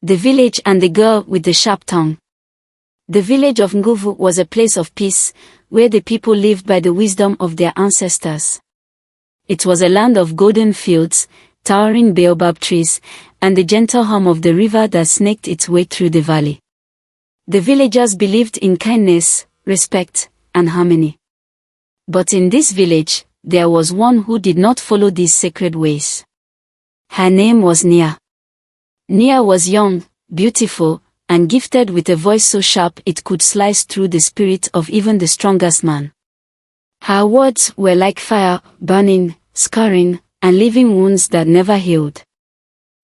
The village and the girl with the sharp tongue. The village of Nguvu was a place of peace, where the people lived by the wisdom of their ancestors. It was a land of golden fields, towering baobab trees, and the gentle hum of the river that snaked its way through the valley. The villagers believed in kindness, respect, and harmony. But in this village, there was one who did not follow these sacred ways. Her name was Nia. Nia was young, beautiful, and gifted with a voice so sharp it could slice through the spirit of even the strongest man. Her words were like fire, burning, scarring, and leaving wounds that never healed.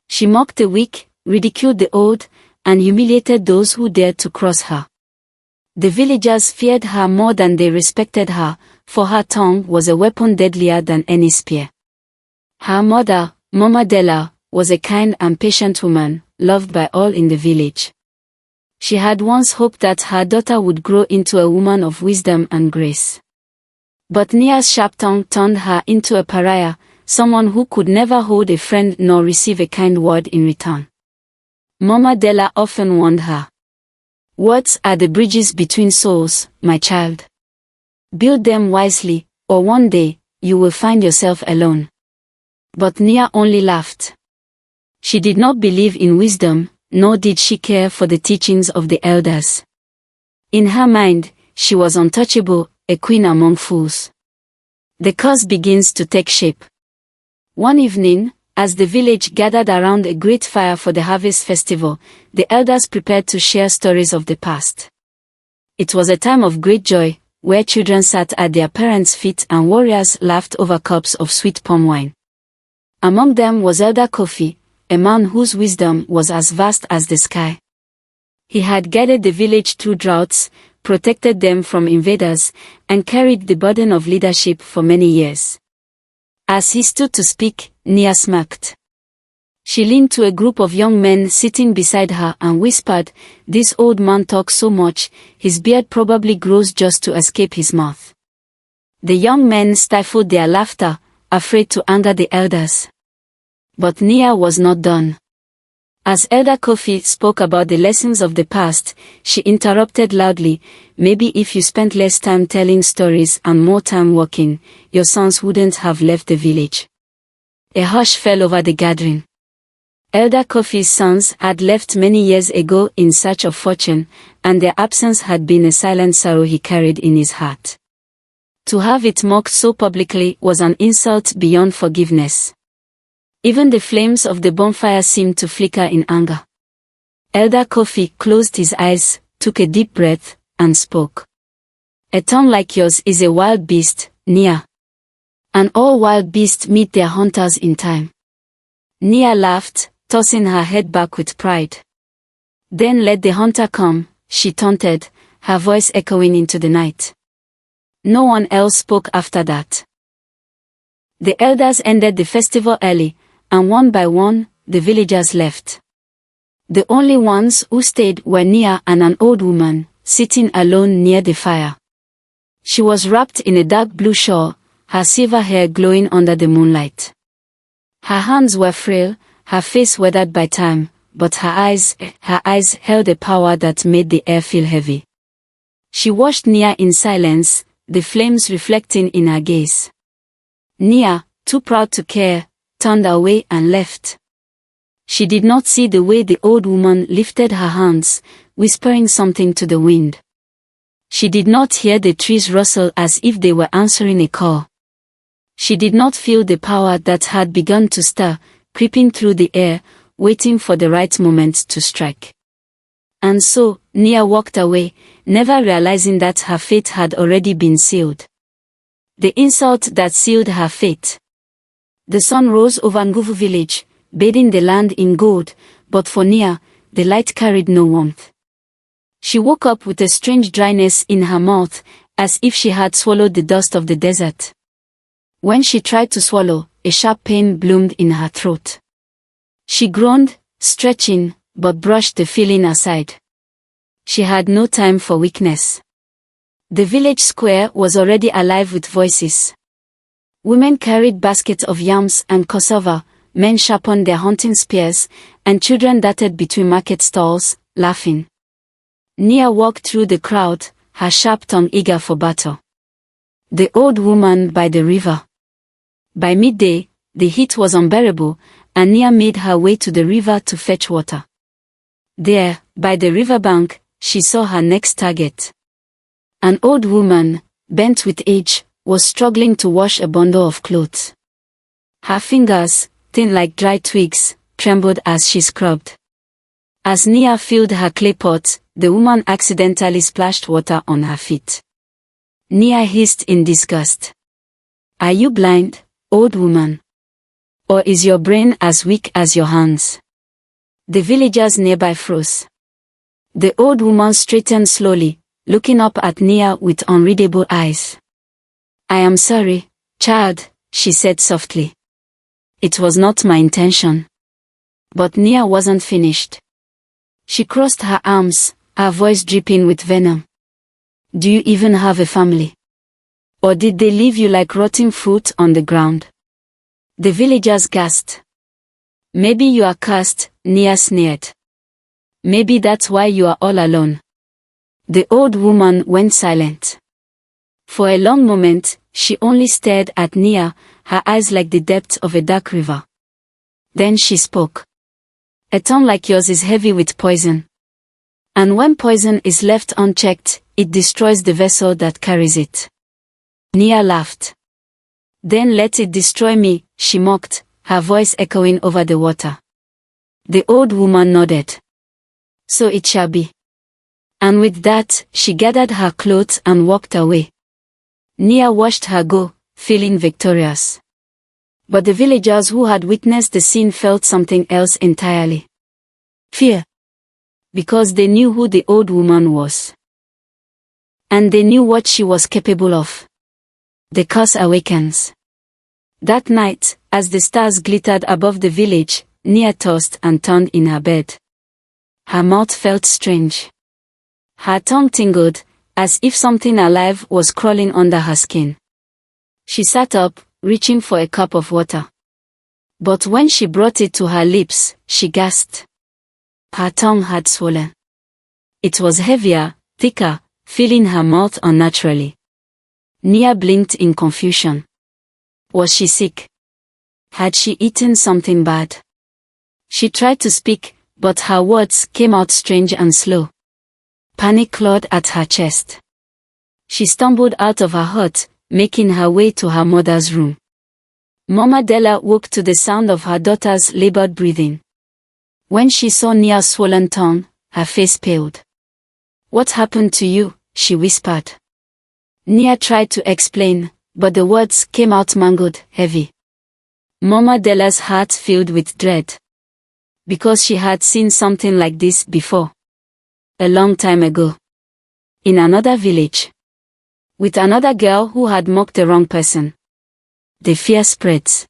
She mocked the weak, ridiculed the old, and humiliated those who dared to cross her. The villagers feared her more than they respected her, for her tongue was a weapon deadlier than any spear. Her mother, Mama Della, was a kind and patient woman, loved by all in the village. She had once hoped that her daughter would grow into a woman of wisdom and grace. But Nia's sharp tongue turned her into a pariah, someone who could never hold a friend nor receive a kind word in return. Mama Della often warned her. Words are the bridges between souls, my child. Build them wisely, or one day, you will find yourself alone. But Nia only laughed. She did not believe in wisdom, nor did she care for the teachings of the elders. In her mind, she was untouchable, a queen among fools. The curse begins to take shape. One evening, as the village gathered around a great fire for the harvest festival, the elders prepared to share stories of the past. It was a time of great joy, where children sat at their parents' feet and warriors laughed over cups of sweet palm wine. Among them was Elder Kofi, a man whose wisdom was as vast as the sky. He had guided the village through droughts, protected them from invaders, and carried the burden of leadership for many years. As he stood to speak, Nia smirked. She leaned to a group of young men sitting beside her and whispered, "This old man talks so much, his beard probably grows just to escape his mouth." The young men stifled their laughter, afraid to anger the elders. But Nia was not done. As Elder Kofi spoke about the lessons of the past, she interrupted loudly, "Maybe if you spent less time telling stories and more time working, your sons wouldn't have left the village." A hush fell over the gathering. Elder Kofi's sons had left many years ago in search of fortune, and their absence had been a silent sorrow he carried in his heart. To have it mocked so publicly was an insult beyond forgiveness. Even the flames of the bonfire seemed to flicker in anger. Elder Kofi closed his eyes, took a deep breath, and spoke. "A tongue like yours is a wild beast, Nia. And all wild beasts meet their hunters in time." Nia laughed, tossing her head back with pride. "Then let the hunter come," she taunted, her voice echoing into the night. No one else spoke after that. The elders ended the festival early, and one by one, the villagers left. The only ones who stayed were Nia and an old woman, sitting alone near the fire. She was wrapped in a dark blue shawl, her silver hair glowing under the moonlight. Her hands were frail, her face weathered by time, but her eyes held a power that made the air feel heavy. She watched Nia in silence, the flames reflecting in her gaze. Nia, too proud to care, turned away and left. She did not see the way the old woman lifted her hands, whispering something to the wind. She did not hear the trees rustle as if they were answering a call. She did not feel the power that had begun to stir, creeping through the air, waiting for the right moment to strike. And so, Nia walked away, never realizing that her fate had already been sealed. The insult that sealed her fate. The sun rose over Nguvu village, bathing the land in gold, but for Nia, the light carried no warmth. She woke up with a strange dryness in her mouth, as if she had swallowed the dust of the desert. When she tried to swallow, a sharp pain bloomed in her throat. She groaned, stretching, but brushed the feeling aside. She had no time for weakness. The village square was already alive with voices. Women carried baskets of yams and cassava, men sharpened their hunting spears, and children darted between market stalls, laughing. Nia walked through the crowd, her sharp tongue eager for battle. The old woman by the river. By midday, the heat was unbearable, and Nia made her way to the river to fetch water. There, by the riverbank, she saw her next target. An old woman, bent with age, was struggling to wash a bundle of clothes. Her fingers, thin like dry twigs, trembled as she scrubbed. As Nia filled her clay pot, the woman accidentally splashed water on her feet. Nia hissed in disgust. "Are you blind, old woman? Or is your brain as weak as your hands?" The villagers nearby froze. The old woman straightened slowly, looking up at Nia with unreadable eyes. "I am sorry, child," she said softly. "It was not my intention." But Nia wasn't finished. She crossed her arms, her voice dripping with venom. "Do you even have a family? Or did they leave you like rotting fruit on the ground?" The villagers gasped. "Maybe you are cursed," Nia sneered. "Maybe that's why you are all alone." The old woman went silent. For a long moment, she only stared at Nia, her eyes like the depths of a dark river. Then she spoke. "A tongue like yours is heavy with poison. And when poison is left unchecked, it destroys the vessel that carries it." Nia laughed. "Then let it destroy me," she mocked, her voice echoing over the water. The old woman nodded. "So it shall be." And with that, she gathered her clothes and walked away. Nia watched her go, feeling victorious. But the villagers who had witnessed the scene felt something else entirely. Fear. Because they knew who the old woman was. And they knew what she was capable of. The curse awakens. That night, as the stars glittered above the village, Nia tossed and turned in her bed. Her mouth felt strange. Her tongue tingled, as if something alive was crawling under her skin. She sat up, reaching for a cup of water. But when she brought it to her lips, she gasped. Her tongue had swollen. It was heavier, thicker, filling her mouth unnaturally. Nia blinked in confusion. Was she sick? Had she eaten something bad? She tried to speak, but her words came out strange and slow. Panic clawed at her chest. She stumbled out of her hut, making her way to her mother's room. Mama Della woke to the sound of her daughter's labored breathing. When she saw Nia's swollen tongue, her face paled. "What happened to you?" she whispered. Nia tried to explain, but the words came out mangled, heavy. Mama Della's heart filled with dread. Because she had seen something like this before. A long time ago. In another village. With another girl who had mocked the wrong person. The fear spreads.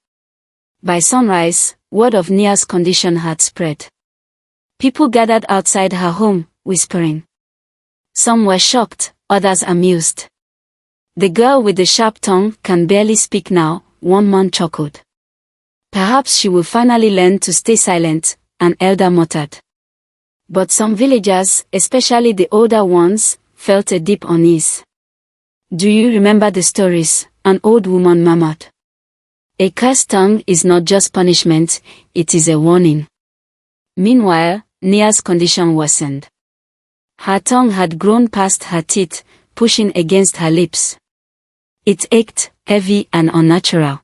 By sunrise, word of Nia's condition had spread. People gathered outside her home, whispering. Some were shocked, others amused. "The girl with the sharp tongue can barely speak now," one man chuckled. "Perhaps she will finally learn to stay silent," an elder muttered. But some villagers, especially the older ones, felt a deep unease. "Do you remember the stories?" an old woman murmured. "A cursed tongue is not just punishment, it is a warning." Meanwhile, Nia's condition worsened. Her tongue had grown past her teeth, pushing against her lips. It ached, heavy and unnatural.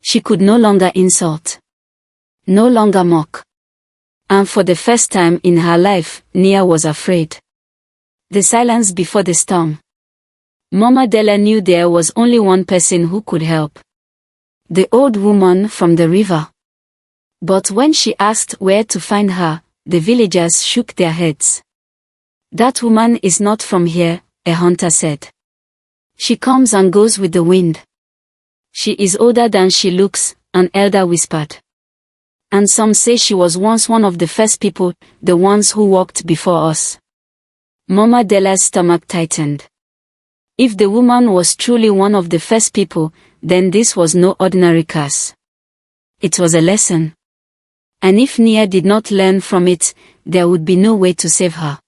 She could no longer insult. No longer mock. And for the first time in her life, Nia was afraid. The silence before the storm. Mama Della knew there was only one person who could help. The old woman from the river. But when she asked where to find her, the villagers shook their heads. "That woman is not from here," a hunter said. "She comes and goes with the wind." "She is older than she looks," an elder whispered. "And some say she was once one of the first people, the ones who walked before us." Mama Della's stomach tightened. If the woman was truly one of the first people, then this was no ordinary curse. It was a lesson. And if Nia did not learn from it, there would be no way to save her.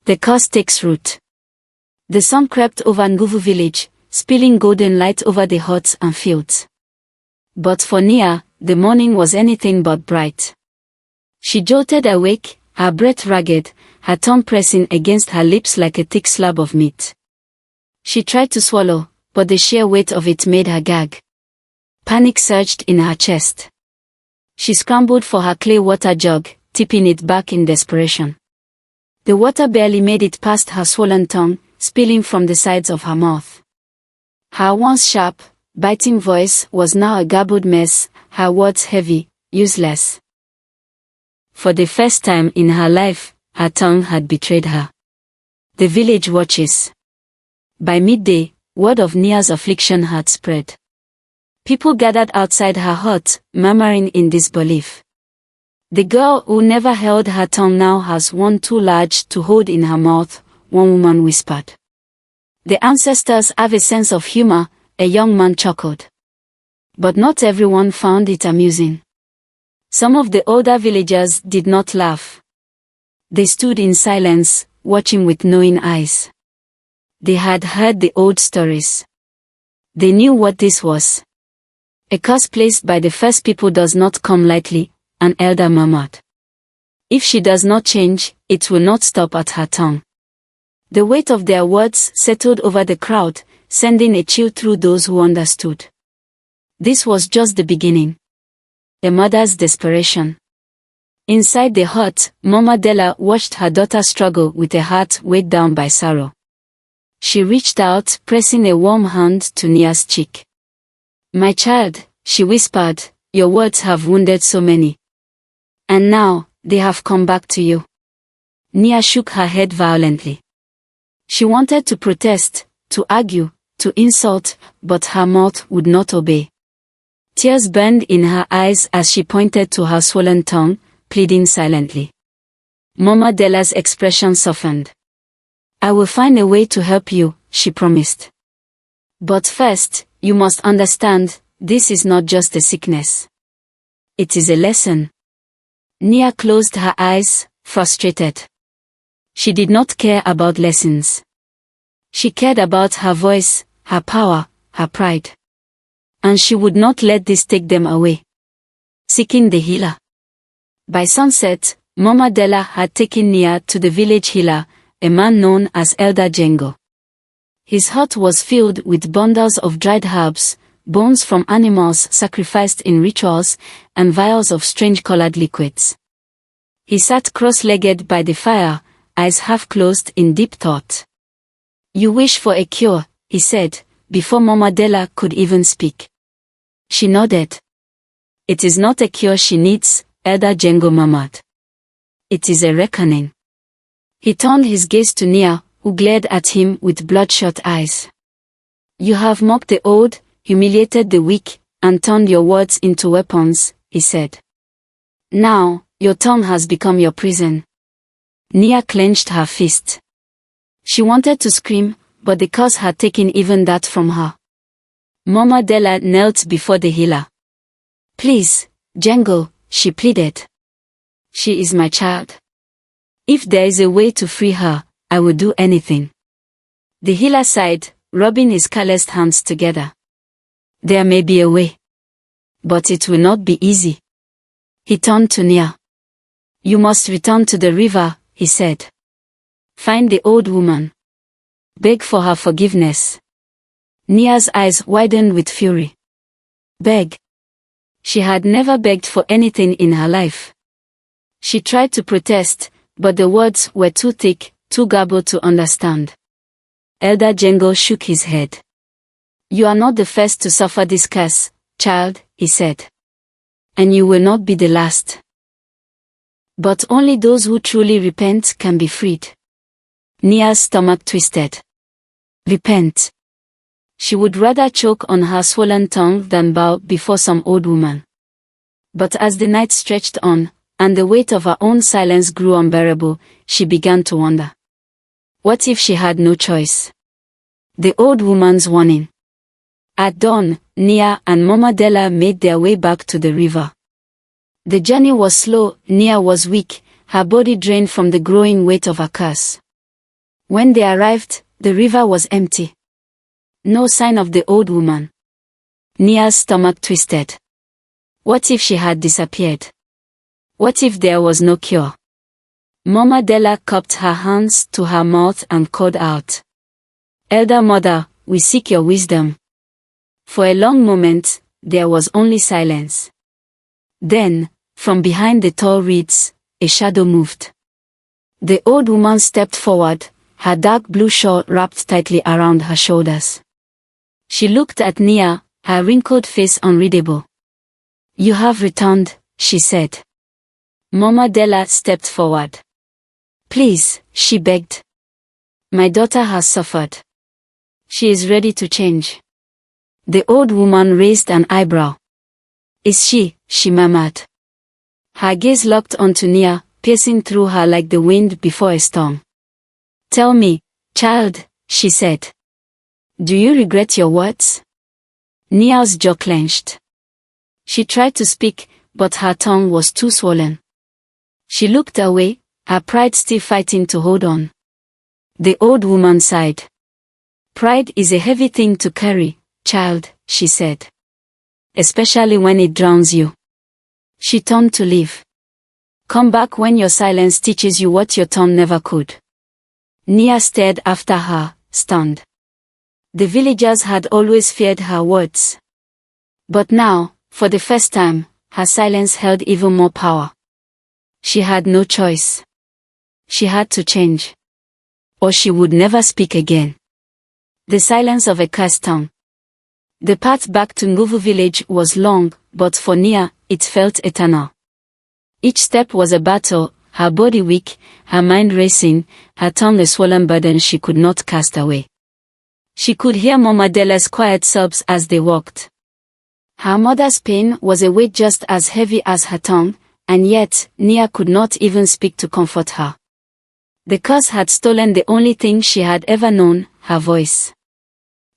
The curse takes root. The sun crept over Nguvu village, spilling golden light over the huts and fields. But for Nia, the morning was anything but bright. She jolted awake, her breath ragged, her tongue pressing against her lips like a thick slab of meat. She tried to swallow, but the sheer weight of it made her gag. Panic surged in her chest. She scrambled for her clay water jug, tipping it back in desperation. The water barely made it past her swollen tongue, spilling from the sides of her mouth. Her once sharp, biting voice was now a garbled mess, her words heavy, useless. For the first time in her life, her tongue had betrayed her. The village watches. By midday, word of Nia's affliction had spread. People gathered outside her hut, murmuring in disbelief. The girl who never held her tongue now has one too large to hold in her mouth, one woman whispered. The ancestors have a sense of humor, a young man chuckled. But not everyone found it amusing. Some of the older villagers did not laugh. They stood in silence, watching with knowing eyes. They had heard the old stories. They knew what this was. A curse placed by the first people does not come lightly, an elder murmured. If she does not change, it will not stop at her tongue. The weight of their words settled over the crowd, sending a chill through those who understood. This was just the beginning. A mother's desperation. Inside the hut, Mama Della watched her daughter struggle with a heart weighed down by sorrow. She reached out, pressing a warm hand to Nia's cheek. "My child," she whispered, "your words have wounded so many. And now, they have come back to you." Nia shook her head violently. She wanted to protest, to argue, to insult, but her mouth would not obey. Tears burned in her eyes as she pointed to her swollen tongue, pleading silently. Mama Della's expression softened. "I will find a way to help you," she promised. "But first, you must understand, this is not just a sickness. It is a lesson." Nia closed her eyes, frustrated. She did not care about lessons. She cared about her voice, her power, her pride. And she would not let this take them away. Seeking the healer. By sunset, Mama Della had taken Nia to the village healer, a man known as Elder Django. His hut was filled with bundles of dried herbs, bones from animals sacrificed in rituals, and vials of strange-colored liquids. He sat cross-legged by the fire, eyes half-closed in deep thought. "You wish for a cure," he said, before Mama Della could even speak. She nodded. "It is not a cure she needs," Elder Django murmured. "It is a reckoning." He turned his gaze to Nia, who glared at him with bloodshot eyes. "You have mocked the old, humiliated the weak, and turned your words into weapons," he said. "Now, your tongue has become your prison." Nia clenched her fist. She wanted to scream, but the curse had taken even that from her. Mama Della knelt before the healer. "Please, Django," she pleaded. "She is my child. If there is a way to free her, I will do anything." The healer sighed, rubbing his calloused hands together. "There may be a way. But it will not be easy." He turned to Nia. "You must return to the river," he said. "Find the old woman. Beg for her forgiveness." Nia's eyes widened with fury. Beg? She had never begged for anything in her life. She tried to protest, but the words were too thick, too garbled to understand. Elder Django shook his head. "You are not the first to suffer this curse, child," he said. "And you will not be the last. But only those who truly repent can be freed." Nia's stomach twisted. Repent. She would rather choke on her swollen tongue than bow before some old woman. But as the night stretched on, and the weight of her own silence grew unbearable, she began to wonder. What if she had no choice? The old woman's warning. At dawn, Nia and Mama Della made their way back to the river. The journey was slow, Nia was weak, her body drained from the growing weight of her curse. When they arrived, the river was empty. No sign of the old woman. Nia's stomach twisted. What if she had disappeared? What if there was no cure? Mama Della cupped her hands to her mouth and called out, "Elder Mother, we seek your wisdom." For a long moment, there was only silence. Then, from behind the tall reeds, a shadow moved. The old woman stepped forward, her dark blue shawl wrapped tightly around her shoulders. She looked at Nia, her wrinkled face unreadable. "You have returned," she said. Mama Della stepped forward. "Please," she begged. "My daughter has suffered. She is ready to change." The old woman raised an eyebrow. "Is she?" she murmured. Her gaze locked onto Nia, piercing through her like the wind before a storm. "Tell me, child," she said. "Do you regret your words?" Nia's jaw clenched. She tried to speak, but her tongue was too swollen. She looked away, her pride still fighting to hold on. The old woman sighed. "Pride is a heavy thing to carry, child," she said. "Especially when it drowns you." She turned to leave. "Come back when your silence teaches you what your tongue never could." Nia stared after her, stunned. The villagers had always feared her words. But now, for the first time, her silence held even more power. She had no choice. She had to change. Or she would never speak again. The silence of a cursed tongue. The path back to Nguvu village was long, but for Nia, it felt eternal. Each step was a battle, her body weak, her mind racing, her tongue a swollen burden she could not cast away. She could hear Mama Della's quiet sobs as they walked. Her mother's pain was a weight just as heavy as her tongue, and yet, Nia could not even speak to comfort her. The curse had stolen the only thing she had ever known, her voice.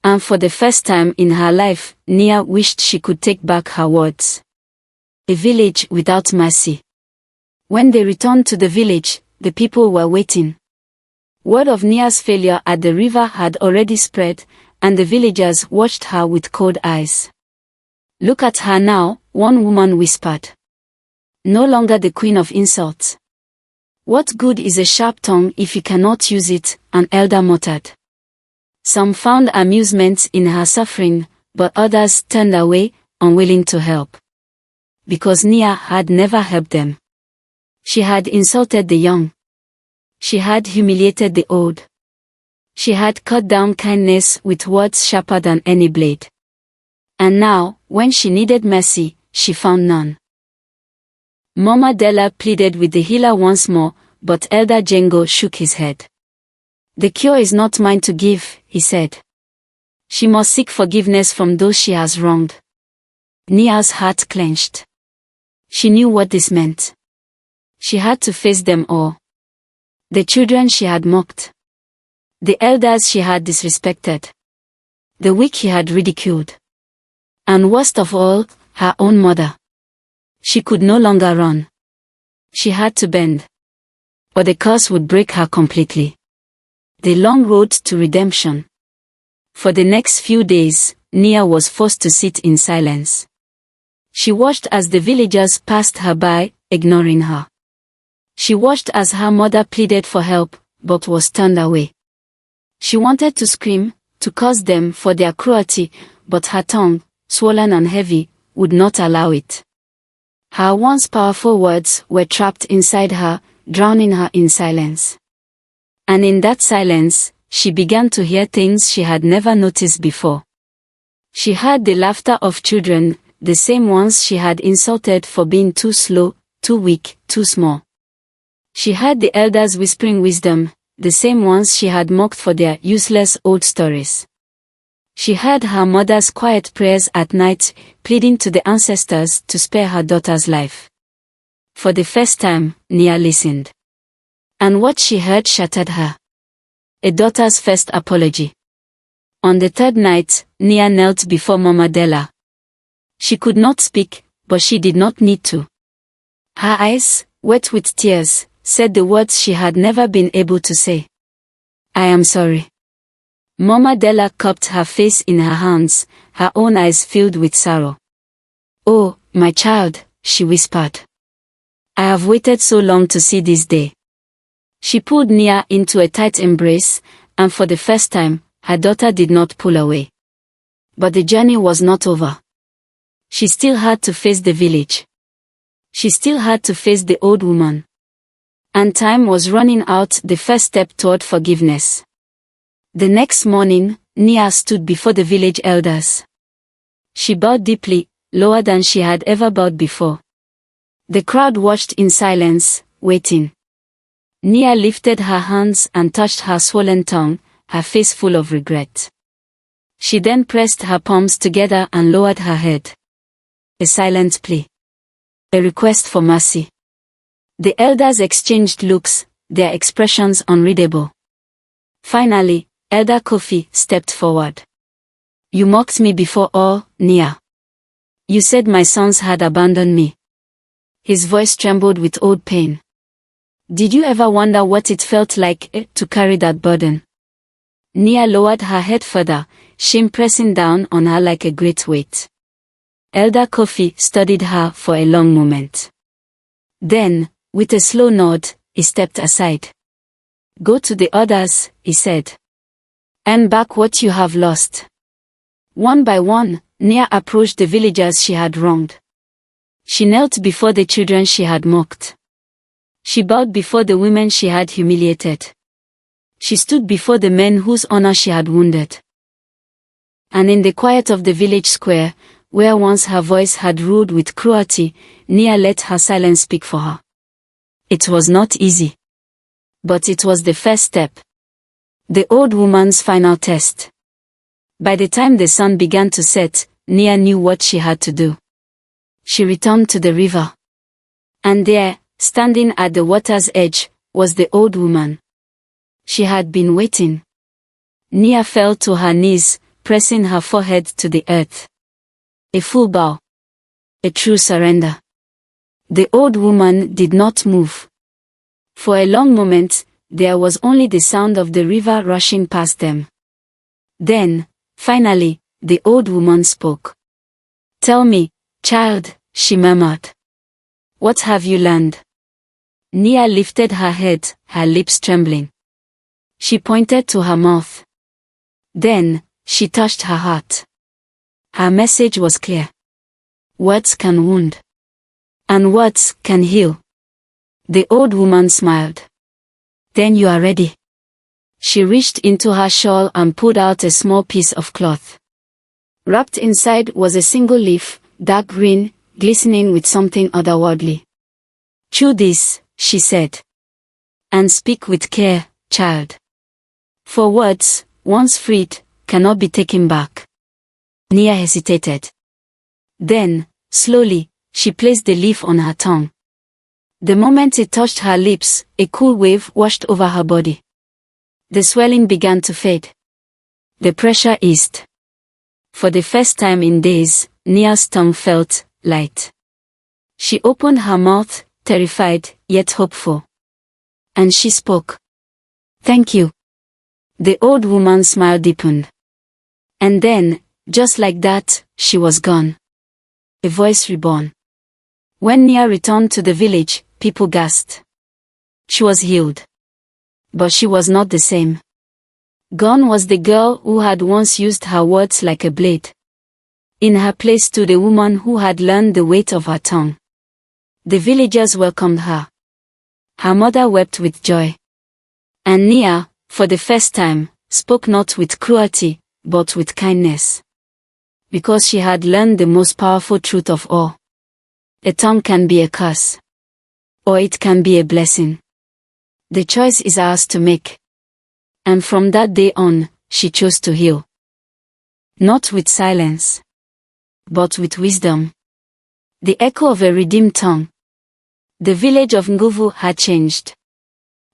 And for the first time in her life, Nia wished she could take back her words. A village without mercy. When they returned to the village, the people were waiting. Word of Nia's failure at the river had already spread, and the villagers watched her with cold eyes. "Look at her now," one woman whispered. "No longer the queen of insults." "What good is a sharp tongue if you cannot use it?" an elder muttered. Some found amusement in her suffering, but others turned away, unwilling to help. Because Nia had never helped them. She had insulted the young. She had humiliated the old. She had cut down kindness with words sharper than any blade. And now, when she needed mercy, she found none. Mama Della pleaded with the healer once more, but Elder Jengo shook his head. "The cure is not mine to give," he said. "She must seek forgiveness from those she has wronged." Nia's heart clenched. She knew what this meant. She had to face them all. The children she had mocked. The elders she had disrespected. The weak she had ridiculed. And worst of all, her own mother. She could no longer run. She had to bend. Or the curse would break her completely. The long road to redemption. For the next few days, Nia was forced to sit in silence. She watched as the villagers passed her by, ignoring her. She watched as her mother pleaded for help, but was turned away. She wanted to scream, to curse them for their cruelty, but her tongue, swollen and heavy, would not allow it. Her once powerful words were trapped inside her, drowning her in silence. And in that silence, she began to hear things she had never noticed before. She heard the laughter of children, the same ones she had insulted for being too slow, too weak, too small. She heard the elders whispering wisdom, the same ones she had mocked for their useless old stories. She heard her mother's quiet prayers at night, pleading to the ancestors to spare her daughter's life. For the first time, Nia listened. And what she heard shattered her. A daughter's first apology. On the third night, Nia knelt before Mama Della. She could not speak, but she did not need to. Her eyes, wet with tears, said the words she had never been able to say. I am sorry. Mama Della cupped her face in her hands, her own eyes filled with sorrow. Oh, my child, she whispered. I have waited so long to see this day. She pulled Nia into a tight embrace, and for the first time, her daughter did not pull away. But the journey was not over. She still had to face the village. She still had to face the old woman. And time was running out, the first step toward forgiveness. The next morning, Nia stood before the village elders. She bowed deeply, lower than she had ever bowed before. The crowd watched in silence, waiting. Nia lifted her hands and touched her swollen tongue, her face full of regret. She then pressed her palms together and lowered her head. A silent plea. A request for mercy. The elders exchanged looks, their expressions unreadable. Finally, Elder Kofi stepped forward. You mocked me before all, Nia. You said my sons had abandoned me. His voice trembled with old pain. Did you ever wonder what it felt like to carry that burden? Nia lowered her head further, shame pressing down on her like a great weight. Elder Kofi studied her for a long moment. Then, with a slow nod, he stepped aside. Go to the others, he said. Earn back what you have lost. One by one, Nia approached the villagers she had wronged. She knelt before the children she had mocked. She bowed before the women she had humiliated. She stood before the men whose honor she had wounded. And in the quiet of the village square, where once her voice had ruled with cruelty, Nia let her silence speak for her. It was not easy. But it was the first step. The old woman's final test. By the time the sun began to set, Nia knew what she had to do. She returned to the river. And there, standing at the water's edge, was the old woman. She had been waiting. Nia fell to her knees, pressing her forehead to the earth. A full bow. A true surrender. The old woman did not move. For a long moment, there was only the sound of the river rushing past them. Then, finally, the old woman spoke. Tell me, child, she murmured. What have you learned? Nia lifted her head, her lips trembling. She pointed to her mouth. Then, she touched her heart. Her message was clear. Words can wound. And words can heal. The old woman smiled. Then you are ready. She reached into her shawl and pulled out a small piece of cloth. Wrapped inside was a single leaf, dark green, glistening with something otherworldly. Chew this, she said. And speak with care, child. For words, once freed, cannot be taken back. Nia hesitated. Then, slowly, she placed the leaf on her tongue. The moment it touched her lips, a cool wave washed over her body. The swelling began to fade. The pressure eased. For the first time in days, Nia's tongue felt light. She opened her mouth, terrified, yet hopeful. And she spoke. Thank you. The old woman's smile deepened. And then, just like that, she was gone. A voice reborn. When Nia returned to the village, people gasped. She was healed. But she was not the same. Gone was the girl who had once used her words like a blade. In her place stood a woman who had learned the weight of her tongue. The villagers welcomed her. Her mother wept with joy. And Nia, for the first time, spoke not with cruelty, but with kindness. Because she had learned the most powerful truth of all. A tongue can be a curse. Or it can be a blessing. The choice is ours to make. And from that day on, she chose to heal. Not with silence. But with wisdom. The echo of a redeemed tongue. The village of Nguvu had changed.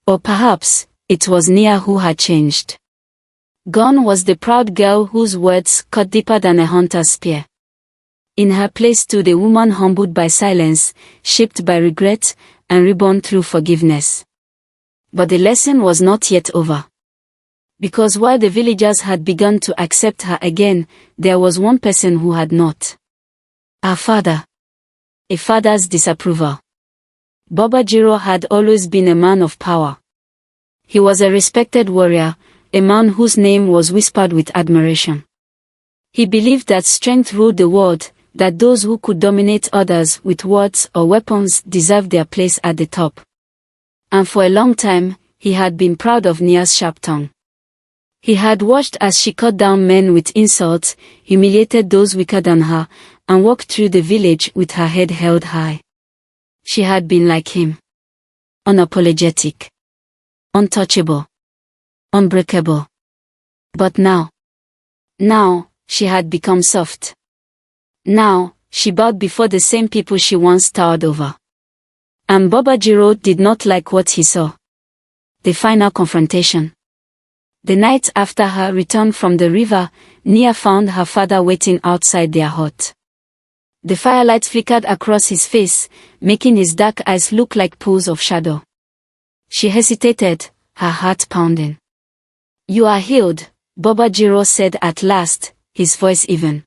Or perhaps, it was Nia who had changed. Gone was the proud girl whose words cut deeper than a hunter's spear. In her place stood a woman humbled by silence, shaped by regret, and reborn through forgiveness. But the lesson was not yet over. Because while the villagers had begun to accept her again, there was one person who had not. Her father. A father's disapproval. Babajiro had always been a man of power. He was a respected warrior, a man whose name was whispered with admiration. He believed that strength ruled the world, that those who could dominate others with words or weapons deserved their place at the top. And for a long time, he had been proud of Nia's sharp tongue. He had watched as she cut down men with insults, humiliated those weaker than her, and walked through the village with her head held high. She had been like him. Unapologetic. Untouchable. Unbreakable. But now, she had become soft. Now, she bowed before the same people she once towered over. And Babajiro did not like what he saw. The final confrontation. The night after her return from the river, Nia found her father waiting outside their hut. The firelight flickered across his face, making his dark eyes look like pools of shadow. She hesitated, her heart pounding. "You are healed," Babajiro said at last, his voice even.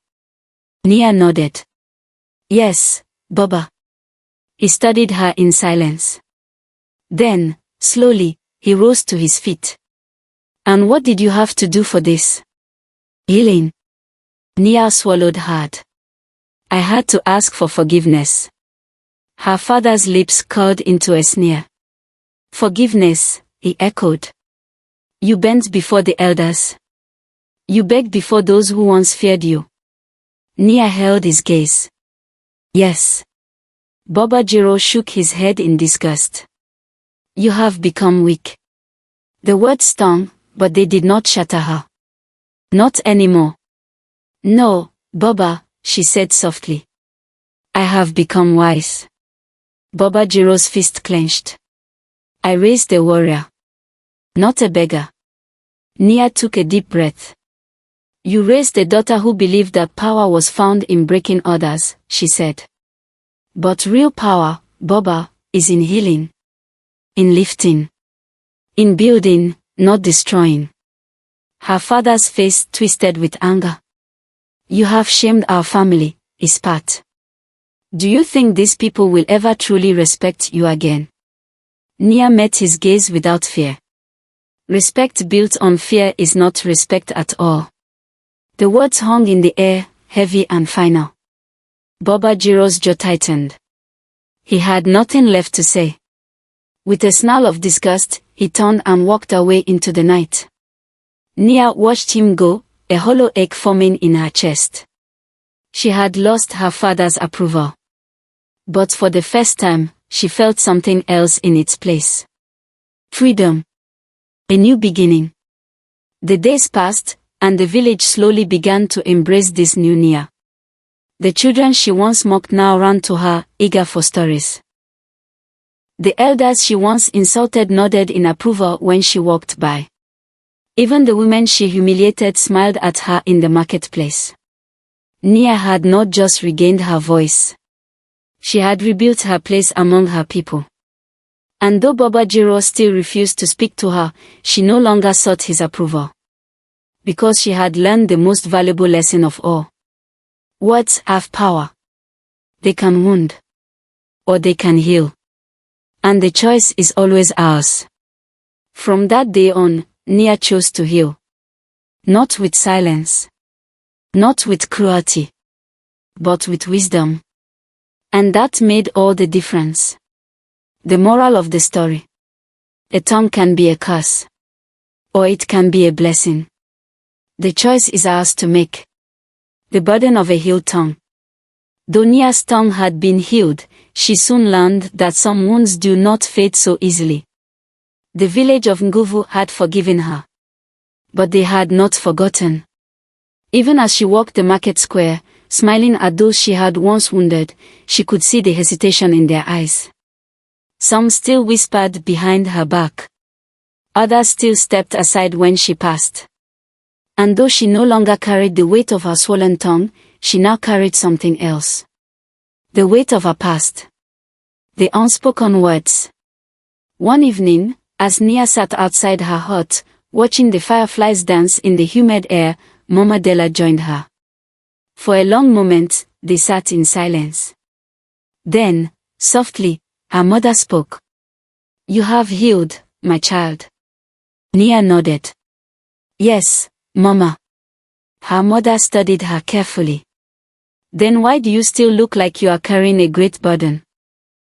Nia nodded. "Yes, Baba." He studied her in silence. Then, slowly, he rose to his feet. "And what did you have to do for this?" "Healing." Nia swallowed hard. "I had to ask for forgiveness." Her father's lips curled into a sneer. "Forgiveness," he echoed. "You bent before the elders. You begged before those who once feared you." Nia held his gaze. "Yes." Babajiro shook his head in disgust. "You have become weak." The words stung, but they did not shatter her. "Not anymore." "No, Baba," she said softly. "I have become wise." Babajiro's fist clenched. "I raised a warrior. Not a beggar." Nia took a deep breath. "You raised a daughter who believed that power was found in breaking others," she said. "But real power, Baba, is in healing. In lifting. In building, not destroying." Her father's face twisted with anger. "You have shamed our family," he spat. "Do you think these people will ever truly respect you again?" Nia met his gaze without fear. Respect built on fear is not respect at all. The words hung in the air, heavy and final. Babajiro's jaw tightened. He had nothing left to say. With a snarl of disgust, he turned and walked away into the night. Nia watched him go, a hollow ache forming in her chest. She had lost her father's approval. But for the first time, she felt something else in its place. Freedom. A new beginning. The days passed, and the village slowly began to embrace this new Nia. The children she once mocked now ran to her, eager for stories. The elders she once insulted nodded in approval when she walked by. Even the women she humiliated smiled at her in the marketplace. Nia had not just regained her voice. She had rebuilt her place among her people. And though Babajiro still refused to speak to her, she no longer sought his approval. Because she had learned the most valuable lesson of all. Words have power. They can wound. Or they can heal. And the choice is always ours. From that day on, Nia chose to heal. Not with silence. Not with cruelty. But with wisdom. And that made all the difference. The moral of the story. A tongue can be a curse. Or it can be a blessing. The choice is ours to make. The burden of a healed tongue. Though Nia's tongue had been healed, she soon learned that some wounds do not fade so easily. The village of Nguvu had forgiven her. But they had not forgotten. Even as she walked the market square, smiling at those she had once wounded, she could see the hesitation in their eyes. Some still whispered behind her back. Others still stepped aside when she passed. And though she no longer carried the weight of her swollen tongue, she now carried something else. The weight of her past. The unspoken words. One evening, as Nia sat outside her hut, watching the fireflies dance in the humid air, Mama Della joined her. For a long moment, they sat in silence. Then, softly, her mother spoke. "You have healed, my child." Nia nodded. "Yes, Mama." Her mother studied her carefully. "Then why do you still look like you are carrying a great burden?"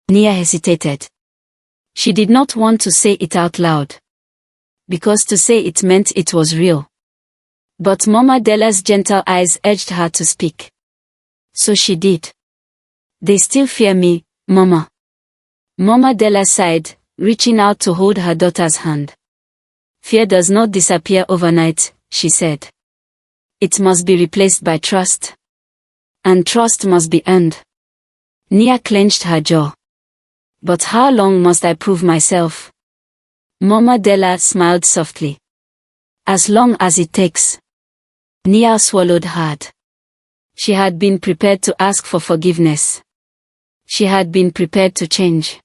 Nia hesitated. She did not want to say it out loud. Because to say it meant it was real. But Mama Della's gentle eyes urged her to speak. So she did. "They still fear me, Mama." Mama Della sighed, reaching out to hold her daughter's hand. "Fear does not disappear overnight," she said. "It must be replaced by trust. And trust must be earned." Nia clenched her jaw. "But how long must I prove myself?" Mama Della smiled softly. "As long as it takes." Nia swallowed hard. She had been prepared to ask for forgiveness. She had been prepared to change.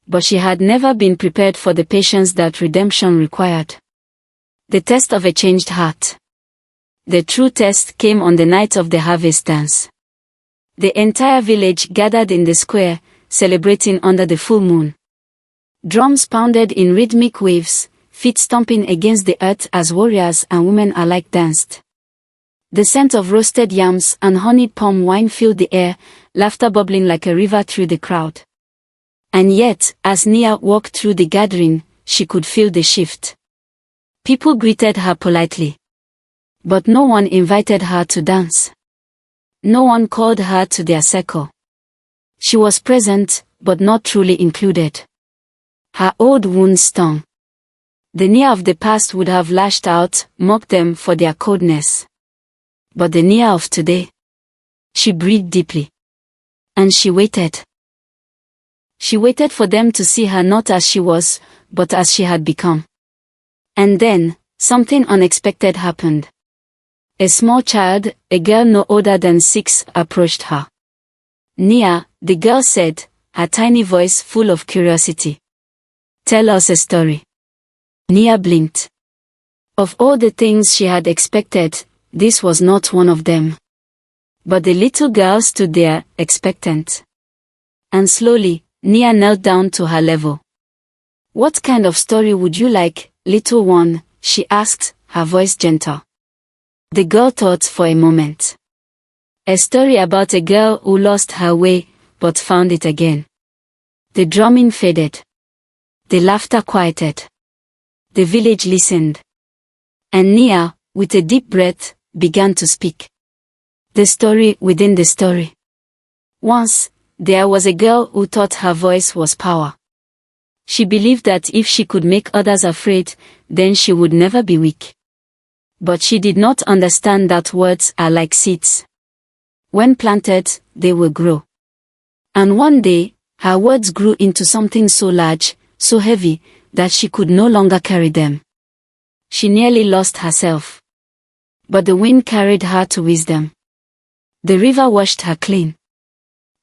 But she had never been prepared for the patience that redemption required. The test of a changed heart. The true test came on the night of the harvest dance. The entire village gathered in the square, celebrating under the full moon. Drums pounded in rhythmic waves, feet stomping against the earth as warriors and women alike danced. The scent of roasted yams and honeyed palm wine filled the air, laughter bubbling like a river through the crowd. And yet, as Nia walked through the gathering, she could feel the shift. People greeted her politely. But no one invited her to dance. No one called her to their circle. She was present, but not truly included. Her old wounds stung. The Nia of the past would have lashed out, mocked them for their coldness. But the Nia of today? She breathed deeply. And she waited. She waited for them to see her not as she was, but as she had become. And then, something unexpected happened. A small child, a girl no older than 6, approached her. "Nia," the girl said, her tiny voice full of curiosity. "Tell us a story." Nia blinked. Of all the things she had expected, this was not one of them. But the little girl stood there, expectant. And slowly, Nia knelt down to her level. "What kind of story would you like, little one?" she asked, her voice gentle. The girl thought for a moment. A story about a girl who lost her way, but found it again. The drumming faded. The laughter quieted. The village listened. And Nia, with a deep breath, began to speak. The story within the story. Once, there was a girl who thought her voice was power. She believed that if she could make others afraid, then she would never be weak. But she did not understand that words are like seeds. When planted, they will grow. And one day, her words grew into something so large, so heavy, that she could no longer carry them. She nearly lost herself. But the wind carried her to wisdom. The river washed her clean.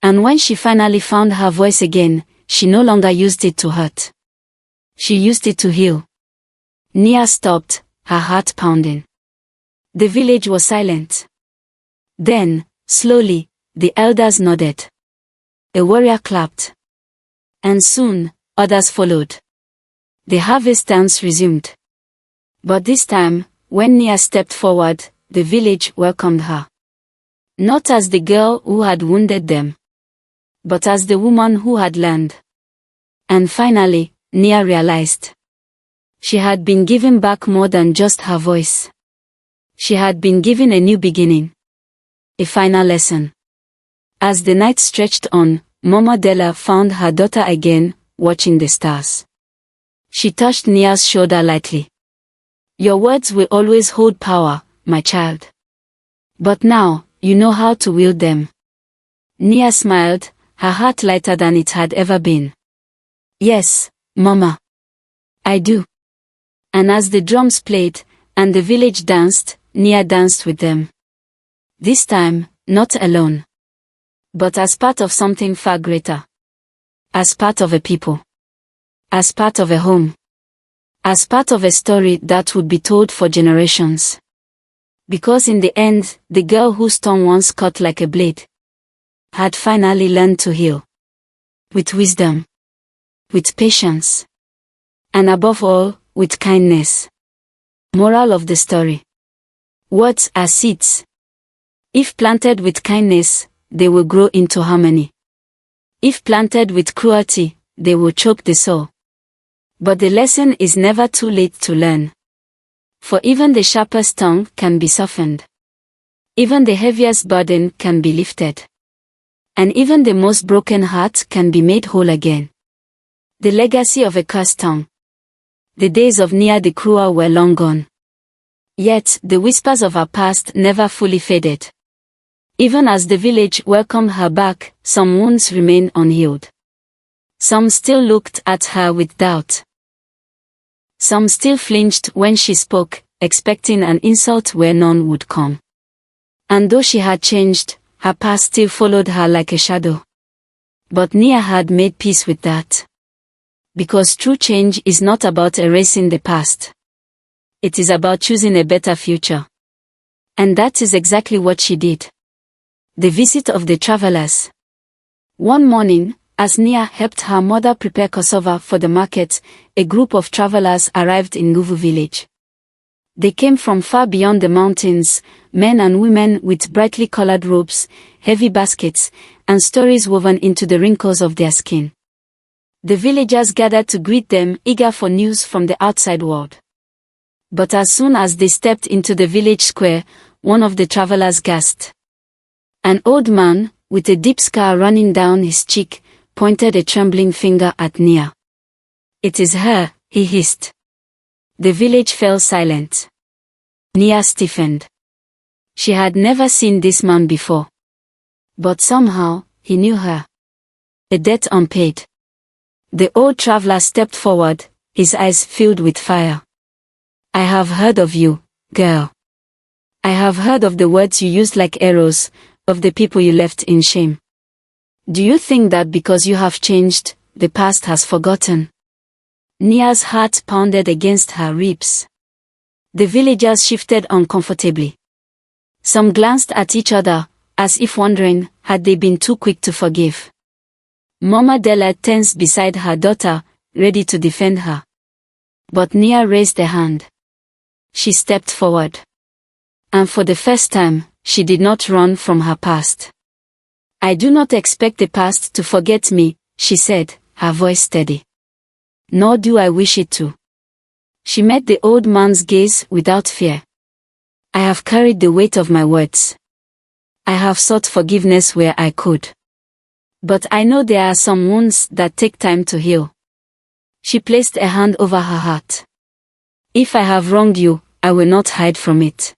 And when she finally found her voice again, she no longer used it to hurt. She used it to heal. Nia stopped, her heart pounding. The village was silent. Then, slowly, the elders nodded. A warrior clapped. And soon, others followed. The harvest dance resumed. But this time, when Nia stepped forward, the village welcomed her. Not as the girl who had wounded them, but as the woman who had learned. And finally, Nia realized. She had been given back more than just her voice. She had been given a new beginning. A final lesson. As the night stretched on, Mama Della found her daughter again, watching the stars. She touched Nia's shoulder lightly. "Your words will always hold power, my child. But now, you know how to wield them." Nia smiled, her heart lighter than it had ever been. "Yes, Mama. I do." And as the drums played, and the village danced, Nia danced with them. This time, not alone, but as part of something far greater. As part of a people. As part of a home. As part of a story that would be told for generations. Because in the end, the girl whose tongue once cut like a blade had finally learned to heal. With wisdom. With patience. And above all, with kindness. Moral of the story. Words are seeds. If planted with kindness, they will grow into harmony. If planted with cruelty, they will choke the soul. But the lesson is never too late to learn. For even the sharpest tongue can be softened. Even the heaviest burden can be lifted. And even the most broken heart can be made whole again. The legacy of a cursed tongue. The days of Nia the Cruel were long gone. Yet, the whispers of her past never fully faded. Even as the village welcomed her back, some wounds remained unhealed. Some still looked at her with doubt. Some still flinched when she spoke, expecting an insult where none would come. And though she had changed, her past still followed her like a shadow. But Nia had made peace with that. Because true change is not about erasing the past. It is about choosing a better future. And that is exactly what she did. The visit of the travelers. One morning, as Nia helped her mother prepare cassava for the market, a group of travelers arrived in Nguvu village. They came from far beyond the mountains, men and women with brightly colored robes, heavy baskets, and stories woven into the wrinkles of their skin. The villagers gathered to greet them, eager for news from the outside world. But as soon as they stepped into the village square, one of the travelers gasped. An old man, with a deep scar running down his cheek, pointed a trembling finger at Nia. "It is her," he hissed. The village fell silent. Nia stiffened. She had never seen this man before. But somehow, he knew her. A debt unpaid. The old traveler stepped forward, his eyes filled with fire. "I have heard of you, girl. I have heard of the words you used like arrows, of the people you left in shame. Do you think that because you have changed, the past has forgotten?" Nia's heart pounded against her ribs. The villagers shifted uncomfortably. Some glanced at each other, as if wondering, had they been too quick to forgive? Mama Della tensed beside her daughter, ready to defend her. But Nia raised a hand. She stepped forward. And for the first time, she did not run from her past. "I do not expect the past to forget me," she said, her voice steady. "Nor do I wish it to." She met the old man's gaze without fear. "I have carried the weight of my words. I have sought forgiveness where I could. But I know there are some wounds that take time to heal." She placed a hand over her heart. "If I have wronged you, I will not hide from it.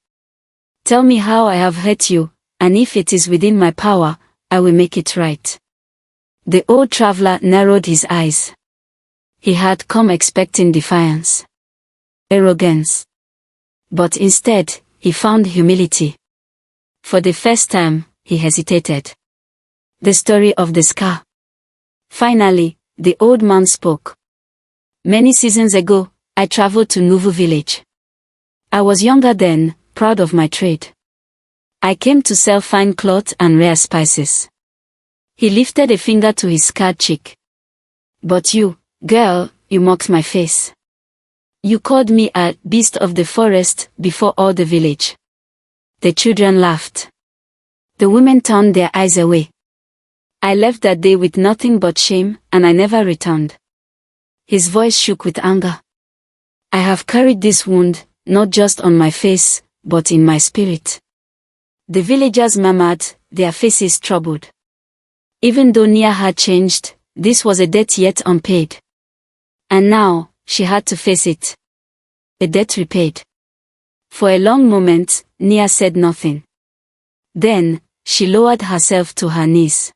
Tell me how I have hurt you, and if it is within my power, I will make it right." The old traveler narrowed his eyes. He had come expecting defiance, arrogance. But instead, he found humility. For the first time, he hesitated. The story of the scar. Finally, the old man spoke. "Many seasons ago, I traveled to Nguvu village. I was younger then, proud of my trade. I came to sell fine cloth and rare spices." He lifted a finger to his scarred cheek. "But you, girl, you mocked my face. You called me a beast of the forest before all the village." The children laughed. The women turned their eyes away. "I left that day with nothing but shame, and I never returned." His voice shook with anger. "I have carried this wound, not just on my face, but in my spirit." The villagers murmured, their faces troubled. Even though Nia had changed, this was a debt yet unpaid. And now, she had to face it. A debt repaid. For a long moment, Nia said nothing. Then, she lowered herself to her knees.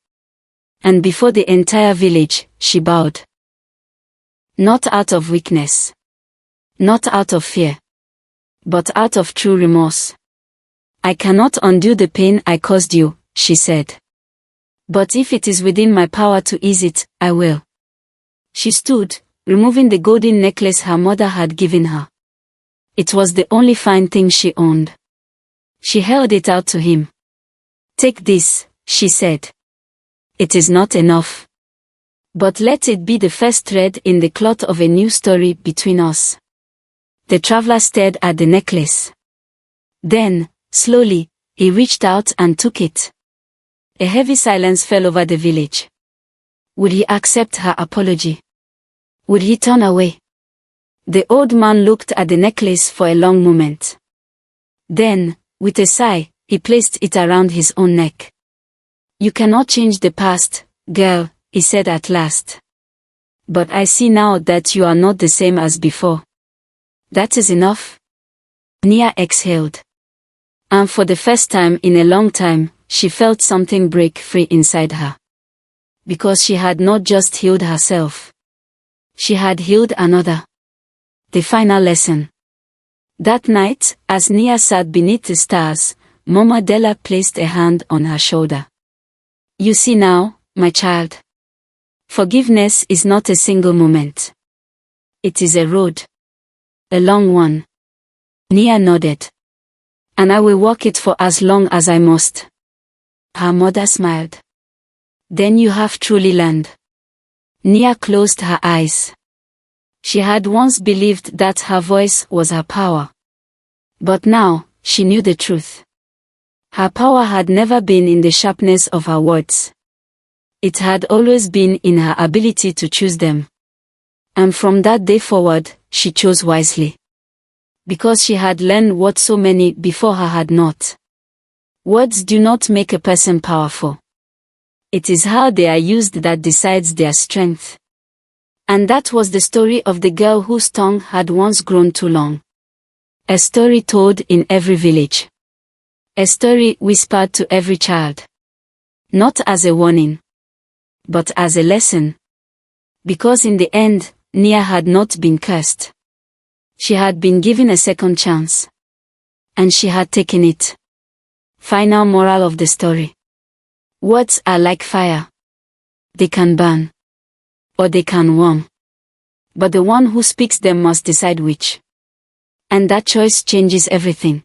And before the entire village, she bowed. Not out of weakness. Not out of fear. But out of true remorse. I cannot undo the pain I caused you, she said. But if it is within my power to ease it, I will. She stood, removing the golden necklace her mother had given her. It was the only fine thing she owned. She held it out to him. Take this, she said. It is not enough. But let it be the first thread in the cloth of a new story between us. The traveler stared at the necklace. Then, slowly, he reached out and took it. A heavy silence fell over the village. Would he accept her apology? Would he turn away? The old man looked at the necklace for a long moment. Then, with a sigh, he placed it around his own neck. You cannot change the past, girl, he said at last. But I see now that you are not the same as before. That is enough. Nia exhaled. And for the first time in a long time, she felt something break free inside her. Because she had not just healed herself. She had healed another. The final lesson. That night, as Nia sat beneath the stars, Mama Della placed a hand on her shoulder. You see now, my child. Forgiveness is not a single moment. It is a road. A long one. Nia nodded. And I will walk it for as long as I must. Her mother smiled. Then you have truly learned. Nia closed her eyes. She had once believed that her voice was her power. But now, she knew the truth. Her power had never been in the sharpness of her words. It had always been in her ability to choose them. And from that day forward, she chose wisely. Because she had learned what so many before her had not. Words do not make a person powerful. It is how they are used that decides their strength. And that was the story of the girl whose tongue had once grown too long. A story told in every village. A story whispered to every child. Not as a warning, but as a lesson. Because in the end, Nia had not been cursed. She had been given a second chance. And she had taken it. Final moral of the story. Words are like fire. They can burn. Or they can warm. But the one who speaks them must decide which. And that choice changes everything.